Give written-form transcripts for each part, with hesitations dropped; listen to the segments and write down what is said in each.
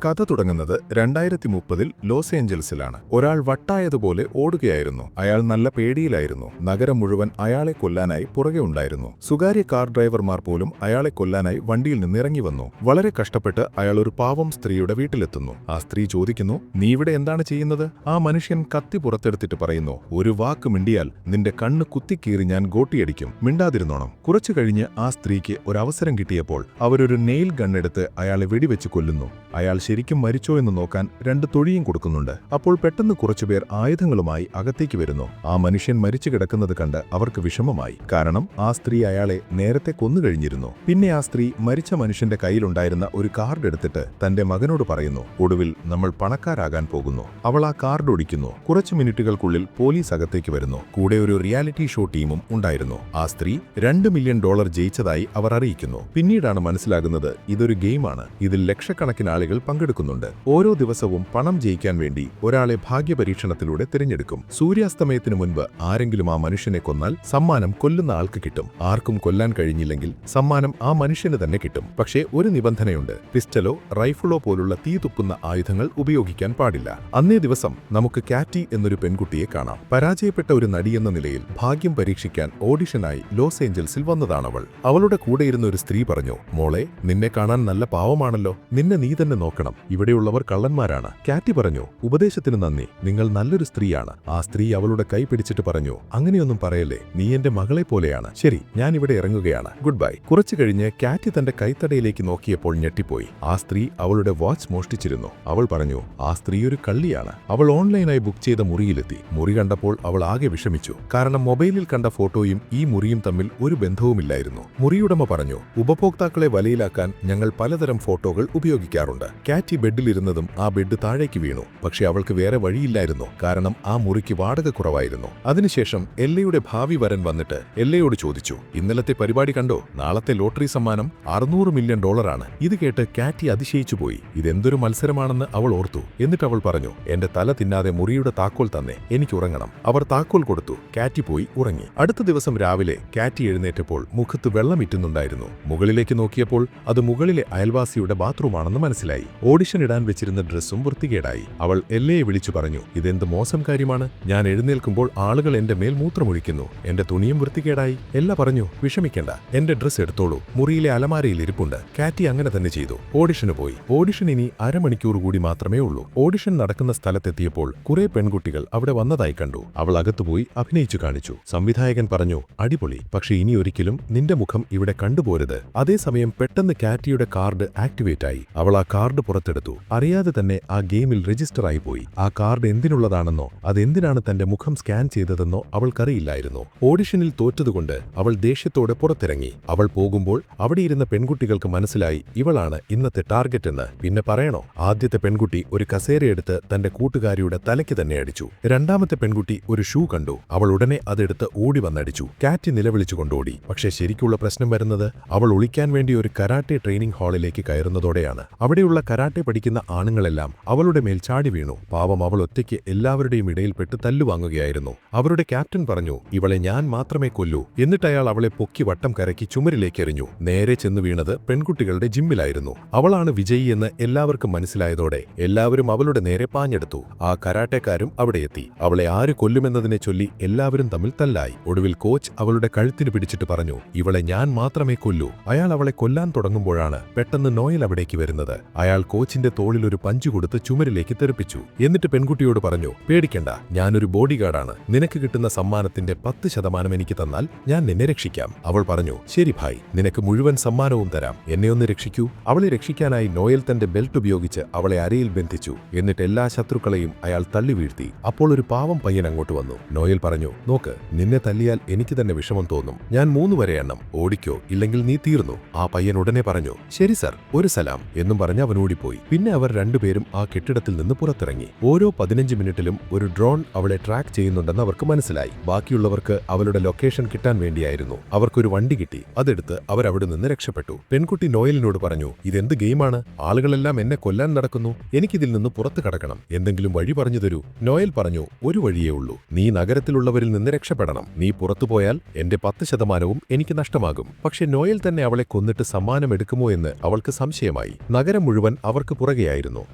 കഥ തുടങ്ങുന്നത് 2030-ൽ ലോസ് ഏഞ്ചൽസിലാണ്. ഒരാൾ വട്ടായതുപോലെ ഓടുകയായിരുന്നു. അയാൾ നല്ല പേടിയിലായിരുന്നു. നഗരം മുഴുവൻ അയാളെ കൊല്ലാനായി പുറകെ ഉണ്ടായിരുന്നു. സ്വകാര്യ കാർ ഡ്രൈവർമാർ പോലും അയാളെ കൊല്ലാനായി വണ്ടിയിൽ നിന്നിറങ്ങി വന്നു. വളരെ കഷ്ടപ്പെട്ട് അയാൾ ഒരു പാവം സ്ത്രീയുടെ വീട്ടിലെത്തുന്നു. ആ സ്ത്രീ ചോദിക്കുന്നു, "നീ ഇവിടെ എന്താണ് ചെയ്യുന്നത്?" ആ മനുഷ്യൻ കത്തി പുറത്തെടുത്തിട്ട് പറയുന്നു, "ഒരു വാക്ക് മിണ്ടിയാൽ നിന്റെ കണ്ണ് കുത്തിക്കീറി ഞാൻ ഗോട്ടിയടിക്കും. മിണ്ടാതിരുന്നോണം." കുറച്ചു കഴിഞ്ഞ് ആ സ്ത്രീക്ക് ഒരു അവസരം കിട്ടിയപ്പോൾ അവരൊരു നെയിൽ ഗണ്ണെടുത്ത് അയാളെ വെടിവെച്ച് കൊല്ലുന്നു. അയാൾ ശരിക്കും മരിച്ചോ എന്ന് നോക്കാൻ 2 തൊഴിയും കൊടുക്കുന്നുണ്ട്. അപ്പോൾ പെട്ടെന്ന് കുറച്ചുപേർ ആയുധങ്ങളുമായി അകത്തേക്ക് വരുന്നു. ആ മനുഷ്യൻ മരിച്ചു കിടക്കുന്നത് കണ്ട് അവർക്ക് വിഷമമായി. കാരണം ആ സ്ത്രീ അയാളെ നേരത്തെ കൊന്നുകഴിഞ്ഞിരുന്നു. പിന്നെ ആ സ്ത്രീ മരിച്ച മനുഷ്യന്റെ കയ്യിലുണ്ടായിരുന്ന ഒരു കാർഡ് എടുത്തിട്ട് തന്റെ മകനോട് പറയുന്നു, "ഒടുവിൽ നമ്മൾ പണക്കാരാകാൻ പോകുന്നു." അവൾ ആ കാർഡ് ഒടിക്കുന്നു. കുറച്ചു മിനിറ്റുകൾക്കുള്ളിൽ പോലീസ് അകത്തേക്ക് വരുന്നു. കൂടെ ഒരു റിയാലിറ്റി ഷോ ടീമും ഉണ്ടായിരുന്നു. ആ സ്ത്രീ $2 മില്യൺ ജയിച്ചതായി അവർ അറിയിക്കുന്നു. പിന്നീടാണ് മനസ്സിലാകുന്നത് ഇതൊരു ഗെയിമാണ്. ഇതിൽ ലക്ഷക്കണക്കിന് ആളുകൾ പങ്കെടുക്കുന്നുണ്ട്. ഓരോ ദിവസവും പണം ജയിക്കാൻ വേണ്ടി ഒരാളെ ഭാഗ്യപരീക്ഷണത്തിലൂടെ തിരഞ്ഞെടുക്കും. സൂര്യാസ്തമയത്തിനു മുൻപ് ആരെങ്കിലും ആ മനുഷ്യനെ കൊന്നാൽ സമ്മാനം കൊല്ലുന്ന ആൾക്ക് കിട്ടും. ആർക്കും കൊല്ലാൻ കഴിഞ്ഞില്ലെങ്കിൽ സമ്മാനം ആ മനുഷ്യന് തന്നെ കിട്ടും. പക്ഷേ ഒരു നിബന്ധനയുണ്ട്. പിസ്റ്റലോ റൈഫിളോ പോലുള്ള തീ തുപ്പുന്ന ആയുധങ്ങൾ ഉപയോഗിക്കാൻ പാടില്ല. അന്നേ ദിവസം നമുക്ക് കാറ്റി എന്നൊരു പെൺകുട്ടിയെ കാണാം. പരാജയപ്പെട്ട ഒരു നടിയെന്ന നിലയിൽ ഭാഗ്യം പരീക്ഷിക്കാൻ ഓഡിഷനായി ലോസ് ഏഞ്ചൽസിൽ വന്നതാണവൾ. അവളുടെ കൂടെയിരുന്ന ഒരു സ്ത്രീ പറഞ്ഞു, "മോളെ, നിന്നെ കാണാൻ നല്ല പാവമാണല്ലോ. നിന്നെ നീ തന്നെ നോക്കണം. ഇവിടെയുള്ളവർ കള്ളന്മാരാണ്." കാറ്റി പറഞ്ഞു, "ഉപദേശത്തിന് നന്ദി. നിങ്ങൾ നല്ലൊരു സ്ത്രീയാണ്." ആ സ്ത്രീ അവളുടെ കൈ പിടിച്ചിട്ട് പറഞ്ഞു, "അങ്ങനെയൊന്നും പറയല്ലേ. നീ എന്റെ മകളെ പോലെയാണ്. ശരി, ഞാൻ ഇവിടെ ഇറങ്ങുകയാണ്. Good bye." കുറച്ചു കഴിഞ്ഞ് കാറ്റി തന്റെ കൈത്തടയിലേക്ക് നോക്കിയപ്പോൾ ഞെട്ടിപ്പോയി. ആ സ്ത്രീ അവളുടെ വാച്ച് മോഷ്ടിച്ചിരുന്നു. അവൾ പറഞ്ഞു, ആ സ്ത്രീ ഒരു കള്ളിയാണ്. അവൾ ഓൺലൈനായി ബുക്ക് ചെയ്ത മുറിയിലെത്തി. മുറി കണ്ടപ്പോൾ അവൾ ആകെ വിഷമിച്ചു. കാരണം മൊബൈലിൽ കണ്ട ഫോട്ടോയും ഈ മുറിയും തമ്മിൽ ഒരു ബന്ധവുമില്ലായിരുന്നു. മുറിയുടമ പറഞ്ഞു, "ഉപഭോക്താക്കളെ വലയിലാക്കാൻ ഞങ്ങൾ പലതരം ഫോട്ടോകൾ ഉപയോഗിക്കാറുണ്ട്." കാറ്റി ബെഡിലിരുന്നതും ആ ബെഡ് താഴേക്ക് വീണു. പക്ഷെ അവൾക്ക് വേറെ വഴിയില്ലായിരുന്നു. കാരണം ആ മുറിക്ക് വാടക കുറവായിരുന്നു. അതിനുശേഷം എല്ലയുടെ ഭാവി വരൻ വന്നിട്ട് എല്ലയോട് ചോദിച്ചു, "ഇന്നലത്തെ പരിപാടി കണ്ടോ? നാളത്തെ ലോട്ടറി സമ്മാനം $600 മില്യൺ ആണ്." ഇത് കേട്ട് കാറ്റി അതിശയിച്ചുപോയി. ഇതെന്തൊരു മത്സരമാണെന്ന് അവൾ ഓർത്തു. എന്നിട്ട് അവൾ പറഞ്ഞു, "എന്റെ തല തിന്നാതെ മുറിയുടെ താക്കോൽ തന്നെ. എനിക്ക് ഉറങ്ങണം." അവർ താക്കോൽ കൊടുത്തു. കാറ്റി പോയി ഉറങ്ങി. അടുത്ത ദിവസം രാവിലെ കാറ്റി എഴുന്നേറ്റപ്പോൾ മുഖത്ത് വെള്ളമിറ്റുന്നുണ്ടായിരുന്നു. മുകളിലേക്ക് നോക്കിയപ്പോൾ അത് മുകളിലെ അയൽവാസിയുടെ ബാത്റൂമാണെന്ന് മനസ്സിലായി. ഓഡിഷൻ ഇടാൻ വെച്ചിരുന്ന ഡ്രസ്സും വൃത്തികേടായി. അവൾ എല്ലയെ വിളിച്ചു പറഞ്ഞു, "ഇതെന്ത് മോശം കാര്യമാണ്. ഞാൻ എഴുന്നേൽക്കുമ്പോൾ ആളുകൾ എന്റെ മേൽ മൂത്രമൊഴിക്കുന്നു. എന്റെ തുണിയും വൃത്തികേടായി." എല്ല പറഞ്ഞു, "വിഷമിക്കേണ്ട. എന്റെ ഡ്രസ്സ് എടുത്തോളൂ. മുറിയിലെ അലമാരയിൽ ഇരിപ്പുണ്ട്." കാറ്റി അങ്ങനെ തന്നെ ചെയ്തു. ഓഡിഷന് പോയി. ഓഡിഷൻ ഇനി അരമണിക്കൂർ കൂടി മാത്രമേ ഉള്ളൂ. ഓഡിഷൻ നടക്കുന്ന സ്ഥലത്തെത്തിയപ്പോൾ കുറെ പെൺകുട്ടികൾ അവിടെ വന്നതായി കണ്ടു. അവൾ അകത്തുപോയി അഭിനയിച്ചു കാണിച്ചു. സംവിധായകൻ പറഞ്ഞു, "അടിപൊളി. പക്ഷെ ഇനി ഒരിക്കലും നിന്റെ മുഖം ഇവിടെ കണ്ടുപോരുത്." അതേസമയം പെട്ടെന്ന് കാറ്റിയുടെ കാർഡ് ആക്ടിവേറ്റ് ആയി. അവൾ ആ കാർഡ് പുറത്തെടുത്തു. അറിയാതെ തന്നെ ആ ഗെയിമിൽ രജിസ്റ്റർ ആയി പോയി. ആ കാർഡ് എന്തിനുള്ളതാണെന്നോ അതെന്തിനാണ് തന്റെ മുഖം സ്കാൻ ചെയ്തതെന്നോ അവൾക്കറിയില്ലായിരുന്നു. ഓഡിഷനിൽ തോറ്റതുകൊണ്ട് അവൾ ദേഷ്യത്തോടെ പുറത്തിറങ്ങി. അവൾ പോകുമ്പോൾ അവിടെയിരുന്ന പെൺകുട്ടികൾക്ക് മനസ്സിലായി ഇവളാണ് ഇന്നത്തെ ടാർഗറ്റ് എന്ന്. പിന്നെ പറയണോ? ആദ്യത്തെ പെൺകുട്ടി ഒരു കസേരയെടുത്ത് തന്റെ കൂട്ടുകാരിയുടെ തലയ്ക്ക് തന്നെ അടിച്ചു. രണ്ടാമത്തെ പെൺകുട്ടി ഒരു ഷൂ കണ്ടു. അവൾ ഉടനെ അതെടുത്ത് ഓടി വന്നടിച്ചു. കാറ്റി നിലവിളിച്ചുകൊണ്ടോടി. പക്ഷേ ശരിക്കുള്ള പ്രശ്നം വരുന്നത് അവൾ ഒളിക്കാൻ വേണ്ടി ഒരു കരാട്ടെ ട്രെയിനിംഗ് ഹാളിലേക്ക് കയറുന്നതോടെയാണ്. അവിടെയുള്ള കരാട്ടെ പഠിക്കുന്ന ആണുങ്ങളെല്ലാം അവളുടെ മേൽ ചാടി വീണു. പാവം അവൾ ഒറ്റയ്ക്ക് എല്ലാവരുടെയും ഇടയിൽപ്പെട്ട് തല്ലുവാങ്ങുകയായിരുന്നു. അവരുടെ ക്യാപ്റ്റൻ പറഞ്ഞു, "ഇവളെ ഞാൻ മാത്രമേ കൊല്ലൂ." എന്നിട്ട് അയാൾ അവളെ പൊക്കി വട്ടം കരക്കി ചുമരിലേക്ക് എറിഞ്ഞു. നേരെ ചെന്ന് വീണത് പെൺകുട്ടികളുടെ ജിമ്മിലായിരുന്നു. അവളാണ് വിജയി എന്ന് എല്ലാവർക്കും മനസ്സിലായതോടെ എല്ലാവരും അവളുടെ നേരെ പാഞ്ഞെടുത്തു. ആ കരാട്ടക്കാരും അവിടെ എത്തി. അവളെ ആര് കൊല്ലുമെന്നതിനെ ചൊല്ലി എല്ലാവരും തമ്മിൽ തല്ലായി. ഒടുവിൽ കോച്ച് അവളുടെ കഴുത്തിന് പിടിച്ചിട്ട് പറഞ്ഞു, "ഇവളെ ഞാൻ മാത്രമേ കൊല്ലൂ." അയാൾ അവളെ കൊല്ലാൻ തുടങ്ങുമ്പോഴാണ് പെട്ടെന്ന് നോയൽ അവിടേക്ക് വരുന്നത്. അയാൾ കോച്ചിന്റെ തോളിൽ ഒരു പഞ്ച് കൊടുത്ത് ചുമരിലേക്ക് തെറിപ്പിച്ചു. എന്നിട്ട് പെൺകുട്ടിയോട് പറഞ്ഞു, "പേടിക്കണ്ട, ഞാനൊരു ബോഡിഗാർഡാണ്. നിനക്ക് കിട്ടുന്ന സമ്മാനത്തിന്റെ 10% എനിക്ക് തന്നാൽ ഞാൻ നിന്നെ രക്ഷിക്കാം." അവൾ പറഞ്ഞു, "ശരി ഭായ്, നിനക്ക് മുഴുവൻ സമ്മാനവും തരാം. എന്നെ ഒന്ന് രക്ഷിക്കൂ." അവളെ രക്ഷിക്കാനായി നോയൽ തന്റെ ബെൽറ്റ് ഉപയോഗിച്ച് അവളെ അരയിൽ ബന്ധിച്ചു. എന്നിട്ട് എല്ലാ ശത്രുക്കളെയും അയാൾ തള്ളി വീഴ്ത്തി. അപ്പോൾ ഒരു പാവം പയ്യൻ അങ്ങോട്ട് വന്നു. നോയൽ പറഞ്ഞു, "നോക്ക്, നിന്നെ തല്ലിയാൽ എനിക്ക് തന്നെ വിഷമം തോന്നും. ഞാൻ 3 വരെ എണ്ണം. ഓടിക്കോ, ഇല്ലെങ്കിൽ നീ തീർന്നു." ആ പയ്യൻ ഉടനെ പറഞ്ഞു, "ശരി സർ, ഒരു സലാം" എന്നും പറഞ്ഞ് അവൻ ഓടിപ്പോയി. പിന്നെ അവർ രണ്ടുപേരും ആ കെട്ടിടത്തിൽ നിന്ന് പുറത്തിറങ്ങി. ഓരോ 15 മിനിറ്റിലും ഒരു ഡ്രോൺ അവളെ ട്രാക്ക് ചെയ്യുന്നുണ്ടെന്ന് അവർക്ക് മനസ്സിലായി. ബാക്കിയുള്ളവർക്ക് അവളുടെ ലൊക്കേഷൻ കിട്ടാൻ വേണ്ടിയായിരുന്നു. അവർക്കൊരു വണ്ടി കിട്ടി. അതെടുത്ത് അവരവിടെ നിന്ന് രക്ഷപ്പെട്ടു. പെൺകുട്ടി നോയലിനോട് പറഞ്ഞു, "ഇതെന്ത് ഗെയിമാണ്? ആളുകളെല്ലാം എന്നെ കൊല്ലാൻ നടക്കുന്നു. എനിക്കിതിൽ നിന്ന് പുറത്തു കടക്കണം. എന്തെങ്കിലും വഴി പറഞ്ഞു തരൂ." നോയൽ പറഞ്ഞു, "ഒരു വഴിയേ ഉള്ളൂ. നീ നഗരത്തിലുള്ളവരിൽ നിന്ന് രക്ഷപ്പെടണം. നീ പുറത്തുപോയാൽ എന്റെ 10% എനിക്ക് നഷ്ടമാകും." പക്ഷെ നോയൽ തന്നെ അവളെ കൊന്നിട്ട് സമ്മാനം എടുക്കുമോ എന്ന് അവൾക്ക് സംശയമായി. നഗരം മുഴുവൻ അവർക്ക് പുറകെയായിരുന്നു.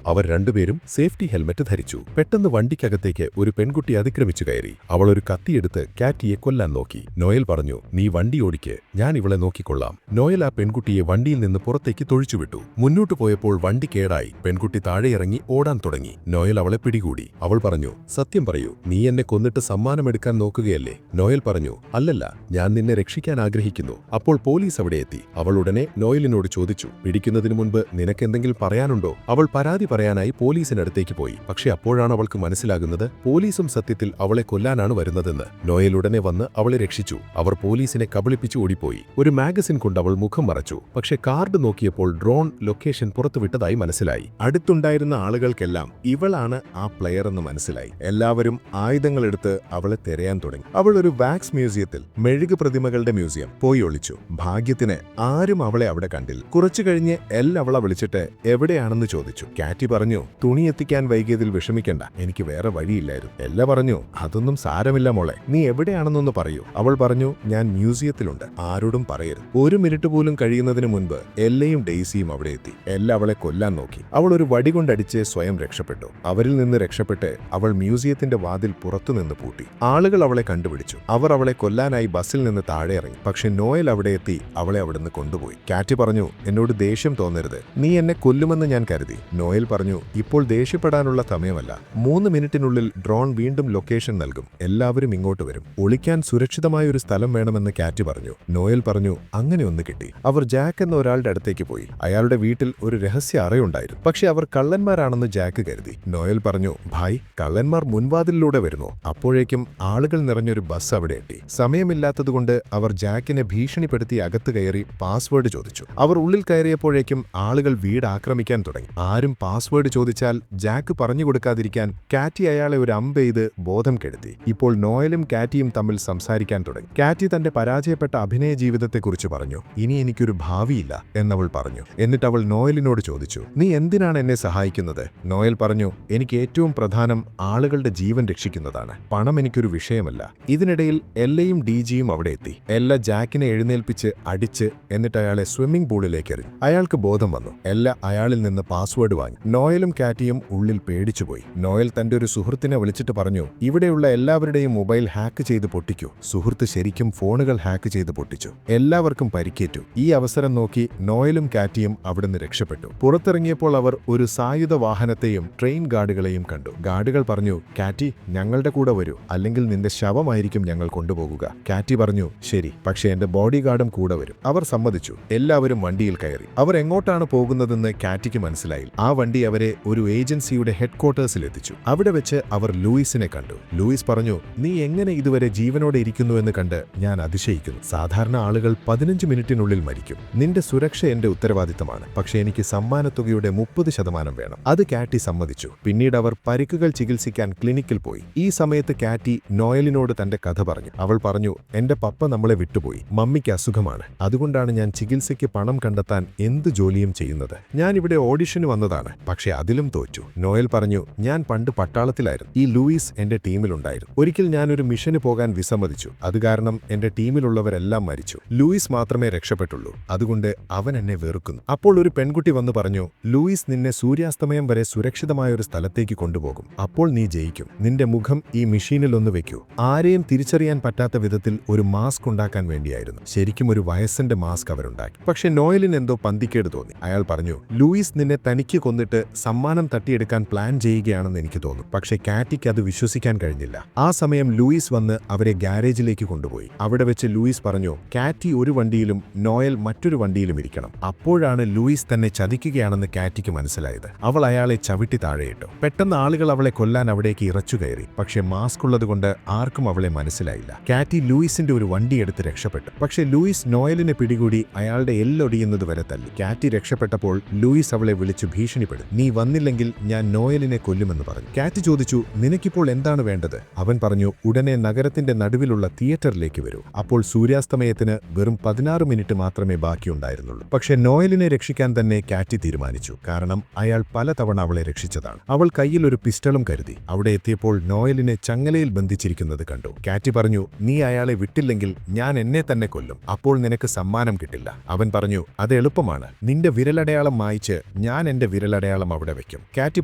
അവർ രണ്ടുപേരും സേഫ്റ്റി ഹെൽമറ്റ് ധരിച്ചു. പെട്ടെന്ന് വണ്ടിക്കകത്തേക്ക് ഒരു പെൺകുട്ടി അതിക്രമിച്ചു കയറി. അവൾ ഒരു കത്തിയെടുത്ത് കാറ്റിയെ കൊല്ലാൻ നോക്കി. നോയൽ പറഞ്ഞു, നീ വണ്ടി ഓടിക്ക്, ഞാൻ ഇവളെ നോക്കിക്കൊള്ളാം. നോയൽ ആ പെൺകുട്ടിയെ വണ്ടിയിൽ നിന്ന് പുറത്തേക്ക് തൊഴിച്ചുവിട്ടു. മുന്നോട്ടു പോയപ്പോൾ വണ്ടി കേടായി. പെൺകുട്ടി താഴെയിറങ്ങി ഓടാൻ തുടങ്ങി. നോയൽ അവളെ പിടികൂടി. അവൾ പറഞ്ഞു, സത്യം പറയൂ, നീ എന്നെ കൊന്നിട്ട് സമ്മാനമെടുക്കാൻ നോക്കുകയല്ലേ? നോയൽ പറഞ്ഞു, അല്ലല്ല, ഞാൻ നിന്നെ രക്ഷിക്കാൻ ആഗ്രഹിക്കുന്നു. അപ്പോൾ പോലീസ് അവിടെ എത്തി. അവൾ ഉടനെ നോയലിനോട് ചോദിച്ചു, പിടിക്കുന്നതിന് മുൻപ് നിനക്കെന്തെങ്കിലും പറയാനുണ്ടോ? അവൾ പരാതി പറയാനായി പോലീസിനടുത്തേക്ക് പോയി. പക്ഷെ അപ്പോഴാണ് അവൾക്ക് മനസ്സിലാകുന്നത് പോലീസും സത്യത്തിൽ അവളെ കൊല്ലാനാണ് വരുന്നതെന്ന്. നോയൽ ഉടനെ വന്ന് അവളെ രക്ഷിച്ചു. അവർ പോലീസിനെ കബളിപ്പിച്ച് ഓടിപ്പോയി. ഒരു മാഗസിൻ കൊണ്ട് അവൾ മുഖം മറച്ചു. പക്ഷെ കാർഡ് നോക്കിയപ്പോൾ ഡ്രോൺ ലൊക്കേഷൻ പുറത്തുവിട്ടതായി മനസ്സിലായി. അടുത്തുണ്ടായിരുന്ന ആളുകൾക്കെല്ലാം ഇവളാണ് ആ പ്ലെയർ എന്ന് മനസ്സിലായി. എല്ലാവരും ആയുധങ്ങളെടുത്ത് അവളെ തിരയാൻ തുടങ്ങി. അവൾ ഒരു വാക്സ് മ്യൂസിയത്തിൽ, മെഴുകു പ്രതിമകളുടെ മ്യൂസിയം, പോയി ഒളിച്ചു. ഭാഗ്യത്തിന് ആരും അവളെ അവിടെ കണ്ടില്ല. കുറച്ചു കഴിഞ്ഞ് അവളെ വിളിച്ചിട്ട് എവിടെയാണെന്ന് ചോദിച്ചു. കാറ്റി പറഞ്ഞു, തുണി എത്തിക്കാൻ വൈകിയതിൽ വിഷമിക്കണ്ട, എനിക്ക് വേറെ വഴിയില്ലായിരുന്നു. എല്ല പറഞ്ഞു, അതൊന്നും സാരമില്ല മോളെ, നീ എവിടെയാണെന്നൊന്ന് പറയൂ. അവൾ പറഞ്ഞു, ഞാൻ മ്യൂസിയത്തിലുണ്ട്, ആരോടും പറയരുത്. ഒരു മിനിറ്റ് പോലും കഴിയുന്നതിന് മുൻപ് എല്ലയും ഡെയ്സിയും അവിടെ എത്തി. എല്ല അവളെ കൊല്ലാൻ നോക്കി. അവൾ ഒരു വടി കൊണ്ടടിച്ച് സ്വയം രക്ഷപ്പെട്ടു. അവരിൽ നിന്ന് രക്ഷപ്പെട്ട് അവൾ മ്യൂസിയത്തിന്റെ വാതിൽ പുറത്തുനിന്ന് പൂട്ടി. ആളുകൾ അവളെ കണ്ടുപിടിച്ചു. അവർ അവളെ കൊല്ലാനായി ബസ്സിൽ നിന്ന് താഴെ ഇറങ്ങി. പക്ഷെ നോയൽ അവിടെ എത്തി അവളെ അവിടുന്ന് കൊണ്ടുപോയി. കാറ്റി പറഞ്ഞു, എന്നോട് ദേഷ്യം തോന്നരുത്, നീ എന്നെ കൊല്ലുമെന്ന് ഞാൻ കരുതി. നോയൽ പറഞ്ഞു, ഇപ്പോൾ ദേഷ്യപ്പെടാനുള്ള സമയമല്ല. 3 മിനിറ്റിനുള്ളിൽ ഡ്രോൺ വീണ്ടും ലൊക്കേഷൻ നൽകും. എല്ലാവരും ഇങ്ങോട്ട് വരും. ഒളിക്കാൻ സുരക്ഷിതമായ ഒരു സ്ഥലം വേണമെന്ന് കാറ്റി പറഞ്ഞു. നോയൽ പറഞ്ഞു, അങ്ങനെ ഒന്ന് കിട്ടി. അവർ ജാക്ക് എന്ന ഒരാളുടെ അടുത്തേക്ക് പോയി. അയാളുടെ വീട്ടിൽ ഒരു രഹസ്യ അറയുണ്ടായിരുന്നു. പക്ഷെ അവർ കള്ളന്മാരാണെന്ന് ജാക്ക് കരുതി. നോയൽ പറഞ്ഞു, ഭായ്, കള്ളന്മാർ മുൻവാതിലിലൂടെ വരുന്നു. അപ്പോഴേക്കും ആളുകൾ നിറഞ്ഞൊരു ബസ് അവിടെ എത്തി. സമയമില്ലാത്തതുകൊണ്ട് അവർ ജാക്കിനെ ഭീഷണിപ്പെടുത്തി അകത്ത് കയറി പാസ്വേഡ് ചോദിച്ചു. അവർ ഉള്ളിൽ കയറിയപ്പോഴേക്കും ആളുകൾ വീട് ആക്രമിക്കാൻ തുടങ്ങി. ആരും പാസ്വേഡ് ചോദിച്ചാൽ ജാക്ക് പറഞ്ഞു കൊടുക്കാതിരിക്കാൻ കാറ്റി അയാളെ ഒരു അമ്പെയ്ത് ബോധം കെടുത്തി. ഇപ്പോൾ നോയലും കാറ്റിയും തമ്മിൽ സംസാരിക്കാൻ തുടങ്ങി. കാറ്റി തന്റെ പരാജയപ്പെട്ട അഭിനയ ജീവിതത്തെക്കുറിച്ച് പറഞ്ഞു. ഇനി എനിക്കൊരു ഭാവിയില്ല എന്നവൾ പറഞ്ഞു. എന്നിട്ട് അവൾ നോയലിനോട് ചോദിച്ചു, നീ എന്തിനാണ് എന്നെ സഹായിക്കുന്നത്? നോയൽ പറഞ്ഞു, എനിക്ക് ഏറ്റവും പ്രധാനം ആളുകളുടെ ജീവൻ രക്ഷിക്കുന്നതാണ്. പണം എനിക്കൊരു വിഷയമല്ല. ഇതിനിടയിൽ എല്ലയും ഡിജിയും അവിടെ എത്തി. എല്ല ജാക്കിനെ എഴുന്നേൽപ്പിച്ച് അടിച്ച് എന്നിട്ട് അയാളെ സ്വിമ്മിംഗ് പൂളിലേക്ക് എറിഞ്ഞു. അയാൾക്ക് ബോധം വന്നു. എല്ല അയാളിൽ നിന്ന് പാസ്വേഡ് വാങ്ങി. നോയലും കാറ്റിയും ഉള്ളിൽ പേടിച്ചുപോയി. നോയൽ തന്റെ ഒരു സുഹൃത്തിനെ വിളിച്ചിട്ട് പറഞ്ഞു, ഇവിടെയുള്ള എല്ലാവരുടെയും മൊബൈൽ ഹാക്ക് ചെയ്ത് പൊട്ടിക്കൂ. സുഹൃത്ത് ശരിക്കും ഫോണുകൾ ഹാക്ക് ചെയ്ത് പൊട്ടിച്ചു. എല്ലാവർക്കും പരിക്കേറ്റു. ഈ അവസരം നോക്കി നോയലും കാറ്റിയും അവിടുന്ന് രക്ഷപ്പെട്ടു. പുറത്തിറങ്ങിയപ്പോൾ അവർ ഒരു സായുധ വാഹനത്തെയും ട്രെയിൻ ഗാർഡുകളെയും കണ്ടു. ഗാർഡുകൾ പറഞ്ഞു, കാറ്റി, ഞങ്ങളുടെ കൂടെ വരൂ, അല്ലെങ്കിൽ നിന്റെ ശവമായിരിക്കും ഞങ്ങൾ കൊണ്ടുപോകുക. കാറ്റി പറഞ്ഞു, ശരി, പക്ഷേ എന്റെ ബോഡി ഗാർഡും കൂടെ വരും. അവർ സമ്മതിച്ചു. എല്ലാവരും വണ്ടിയിൽ കയറി. അവർ എങ്ങോട്ടാണ് പോകുന്നതെന്ന് കാറ്റിക്ക് മനസ്സിലായി. ആ വണ്ടി അവരെ ഒരു ഏജൻസിയുടെ ഹെഡ്ക്വാർട്ടേഴ്സിൽ എത്തിച്ചു. അവിടെ വെച്ച് അവർ ലൂയിസിനെ കണ്ടു. ലൂയിസ് പറഞ്ഞു, നീ എങ്ങനെ ഇതുവരെ ജീവനോടെ ഇരിക്കുന്നുവെന്ന് കണ്ട് ഞാൻ അതിശയിക്കുന്നു. സാധാരണ ആളുകൾ 15 മിനിറ്റിനുള്ളിൽ മരിക്കും. നിന്റെ സുരക്ഷ എന്റെ ഉത്തരവാദിത്തമാണ്. പക്ഷേ എനിക്ക് സമ്മാനത്തുകയുടെ 30% വേണം. അത് കാറ്റി സമ്മതിച്ചു. പിന്നീട് അവർ പരിക്കുകൾ ചികിത്സിക്കാൻ ക്ലിനിക്കിൽ പോയി. ഈ സമയത്ത് കാറ്റി നോയലിനോട് തന്റെ കഥ പറഞ്ഞു. അവൾ പറഞ്ഞു, എന്റെ പപ്പ നമ്മളെ വിട്ടുപോയി. മമ്മിക്ക് അസുഖമാണ്. അതുകൊണ്ടാണ് ഞാൻ ചികിത്സയ്ക്ക് പണം കണ്ടെത്താൻ എന്ത് ജോലിയും ചെയ്യുന്നത്. ഞാൻ ഇവിടെ ഓഡിഷന് വന്നതാണ്, പക്ഷേ അതിലും തോറ്റു. നോയൽ പറഞ്ഞു, ഞാൻ പണ്ട് പട്ടാളത്തിലായിരുന്നു. ഈ ലൂയിസ് എന്റെ ടീമിലുണ്ടായിരുന്നു. ഒരിക്കൽ ഞാനൊരു മിഷന് പോകാൻ വിസമ്മതിച്ചു. അത് കാരണം എന്റെ ടീമിലുള്ളവരെല്ലാം മരിച്ചു. ലൂയിസ് മാത്രമേ രക്ഷപ്പെട്ടുള്ളൂ. അതുകൊണ്ട് അവൻ എന്നെ വെറുക്കുന്നു. അപ്പോൾ ഒരു പെൺകുട്ടി വന്ന് പറഞ്ഞു, ലൂയിസ് നിന്നെ സൂര്യാസ്തമയം വരെ സുരക്ഷിതമായ ഒരു സ്ഥലത്തേക്ക് കൊണ്ടുപോകും. അപ്പോൾ നീ ജയിക്കും. നിന്റെ മുഖം ഈ മെഷീനിൽ ഒന്ന് വെക്കൂ. ആരെയും തിരിച്ചറിയാൻ പറ്റാത്ത വിധത്തിൽ ഒരു മാസ്ക് ഉണ്ടാക്കാൻ വേണ്ടിയായിരുന്നു. ശരിക്കും ഒരു വയസ്സിന്റെ മാസ്ക് അവരുണ്ടാക്കി. പക്ഷെ നോയലിന് എന്തോ പന്തിക്കേട് തോന്നി. അയാൾ പറഞ്ഞു, ലൂയിസ് നിന്നെ തനിക്ക് കൊന്നിട്ട് സമ്മാനം തട്ടിയെടുക്കാൻ പ്ലാൻ ചെയ്യുകയാണെന്ന് എനിക്ക് തോന്നും. പക്ഷെ കാറ്റിക്ക് അത് വിശ്വസിക്കാൻ കഴിഞ്ഞില്ല. ആ സമയം ലൂയിസ് വന്ന് അവരെ ഗാരേജിലേക്ക് കൊണ്ടുപോയി. അവിടെ വെച്ച് ലൂയിസ് പറഞ്ഞു, കാറ്റി ഒരു വണ്ടിയിലും നോയൽ മറ്റൊരു വണ്ടിയിലും ഇരിക്കണം. അപ്പോഴാണ് ലൂയിസ് തന്നെ ചതിക്കുകയാണെന്ന് കാറ്റിക്ക് മനസ്സിലായത്. അവൾ അയാളെ ചവിട്ടി താഴെയിട്ടു. പെട്ടെന്ന് ആളുകൾ അവളെ കൊല്ലാൻ അവിടേക്ക് ഇറച്ചു കയറി. പക്ഷെ മാസ്ക് ഉള്ളതുകൊണ്ട് ആർക്കും അവളെ മനസ്സിലായില്ല. കാറ്റി ലൂയിസിന്റെ ഒരു വണ്ടി എടുത്ത് രക്ഷപ്പെട്ടു. പക്ഷെ ലൂയിസ് നോയലിനെ പിടികൂടി അയാളുടെ എല്ലൊടിയുന്നത് വരെ തല്ലി. കാറ്റി രക്ഷപ്പെട്ടപ്പോൾ ലൂയിസ് അവളെ വിളിച്ചു ഭീഷണിപ്പെടുത്തി. നീ വന്നില്ലെങ്കിൽ ഞാൻ നോയലിനെ കൊല്ലുമെന്ന് പറഞ്ഞു. കാറ്റി ചോദിച്ചു, നിനക്കിപ്പോൾ എന്താണ് വേണ്ടത്? അവൻ പറഞ്ഞു, ഉടനെ നഗരത്തിന്റെ നടുവിലുള്ള തിയേറ്ററിലേക്ക് വരൂ. അപ്പോൾ സൂര്യാസ്തമയത്തിന് വെറും 16 മിനിറ്റ് മാത്രമേ ബാക്കിയുണ്ടായിരുന്നുള്ളൂ. പക്ഷെ നോയലിനെ രക്ഷിക്കാൻ തന്നെ കാറ്റി തീരുമാനിച്ചു. കാരണം അയാൾ പലതവണ അവളെ രക്ഷിച്ചതാണ്. അവൾ കയ്യിൽ ഒരു പിസ്റ്റളും കരുതി. അവിടെ എത്തിയപ്പോൾ നോയലിനെ ചങ്ങലയിൽ ബന്ധിച്ചിരിക്കുന്നത് കണ്ടു. കാറ്റി പറഞ്ഞു, നീ അയാളെ വിട്ടില്ലെങ്കിൽ ഞാൻ എന്നെ തന്നെ കൊല്ലും. അപ്പോൾ നിനക്ക് സമ്മാനം കിട്ടില്ല. അവൻ പറഞ്ഞു, അത് എളുപ്പമാണ്. നിന്റെ വിരലടയാളം മായ്ച്ച് ഞാൻ എന്റെ വിരലടയാളം അവിടെ വെക്കും. കാറ്റി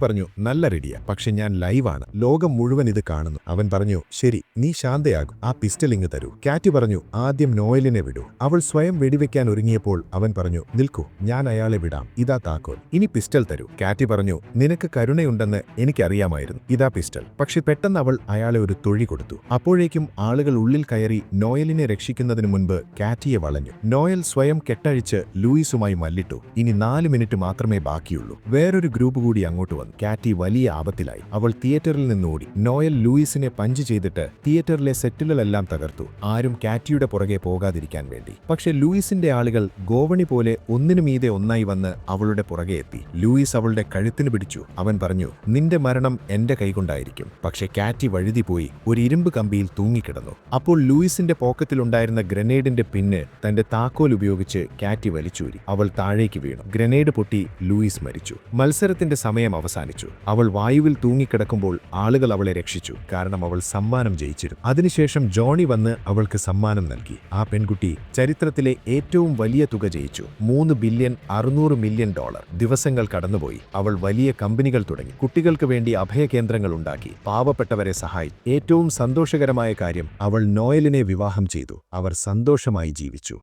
പറഞ്ഞു, നല്ല റെഡിയാ, പക്ഷെ ഞാൻ ലൈവാണ്, ലോകം മുഴുവൻ ഇത് കാണുന്നു. അവൻ പറഞ്ഞു, ശരി, നീ ശാന്തയാകും, ആ പിസ്റ്റൽ ഇങ്ങ് തരൂ. കാറ്റി പറഞ്ഞു, ആദ്യം നോയലിനെ വിടൂ. അവൾ സ്വയം വെടിവെക്കാൻ ഒരുങ്ങിയപ്പോൾ അവൻ പറഞ്ഞു, നിൽക്കൂ, ഞാൻ അയാളെ വിടാം, ഇതാ താക്കോൽ, ഇനി പിസ്റ്റൽ തരൂ. കാറ്റി പറഞ്ഞു, നിനക്ക് കരുണയുണ്ടെന്ന് എനിക്കറിയാമായിരുന്നു, ഇതാ പിസ്റ്റൽ. പക്ഷെ പെട്ടെന്ന് അവൾ അയാളെ ഒരു തൊഴി കൊടുത്തു. അപ്പോഴേക്കും ആളുകൾ ഉള്ളിൽ കയറി നോയലിനെ രക്ഷിക്കുന്നതിന് മുൻപ് കാറ്റിയെ വളഞ്ഞു. നോയൽ സ്വയം കെട്ടഴിച്ച് ലൂയിസുമായി മല്ലിട്ടു. ഇനി 4 മിനിറ്റ് മാത്രമേ ബാക്കിയുള്ളൂ. വേറൊരു ഗ്രൂപ്പ് കൂടി അങ്ങോട്ട് വന്നു. കാറ്റി വലിയ ആപത്തിലായി. അവൾ തിയേറ്ററിൽ നിന്നോടി. നോയൽ ലൂയിസിനെ പഞ്ച് ചെയ്തിട്ട് തിയേറ്ററിലെ സെറ്റുകളെല്ലാം തകർത്തു, ആരും കാറ്റിയുടെ പുറകെ പോകാതിരിക്കാൻ വേണ്ടി. പക്ഷെ ലൂയിസിന്റെ ആളുകൾ ഗോവണി പോലെ ഒന്നിനു മീതെ ഒന്നായി വന്ന് അവളുടെ പുറകെ എത്തി. ലൂയിസ് അവളുടെ കഴുത്തിന് പിടിച്ചു. അവൻ പറഞ്ഞു, നിന്റെ മരണം എന്റെ കൈകൊണ്ടായിരിക്കും. പക്ഷെ കാറ്റി വഴുതിപ്പോയി ഒരു ഇരുമ്പ് കമ്പിയിൽ തൂങ്ങിക്കിടന്നു. അപ്പോൾ ലൂയിസിന്റെ പോക്കറ്റിലുണ്ടായിരുന്ന ഗ്രനേഡിന്റെ പിന്ന് തന്റെ താക്കോൽ ഉപയോഗിച്ച് കാറ്റി വലിച്ചൂരി. അവൾ താഴേക്ക് വീണു. ഗ്രനേഡ് പൊട്ടി ലൂയിസ് മരിച്ചു. മത്സരത്തിന്റെ സമയം അവസാനിച്ചു. അവൾ വായുവിൽ തൂങ്ങിക്കിടക്കുമ്പോൾ ആളുകൾ അവളെ രക്ഷിച്ചു, കാരണം അവൾ സമ്മാനം ജയിച്ചിരുന്നു. അതിനുശേഷം ജോണി വന്ന് അവൾക്ക് സമ്മാനം നൽകി. ആ പെൺകുട്ടി ചരിത്രത്തിലെ ഏറ്റവും വലിയ തുക ജയിച്ചു, $3,600,000,000. ദിവസങ്ങൾ കടന്നുപോയി. അവൾ വലിയ കമ്പനികൾ തുടങ്ങി, കുട്ടികൾക്ക് വേണ്ടി അഭയകേന്ദ്രങ്ങൾ ഉണ്ടാക്കി, പാവപ്പെട്ടവരെ സഹായിച്ചു. ഏറ്റവും സന്തോഷകരമായ കാര്യം, അവൾ നോയലിനെ വിവാഹം ചെയ്തു. അവർ സന്തോഷമായി ജീവിച്ചു.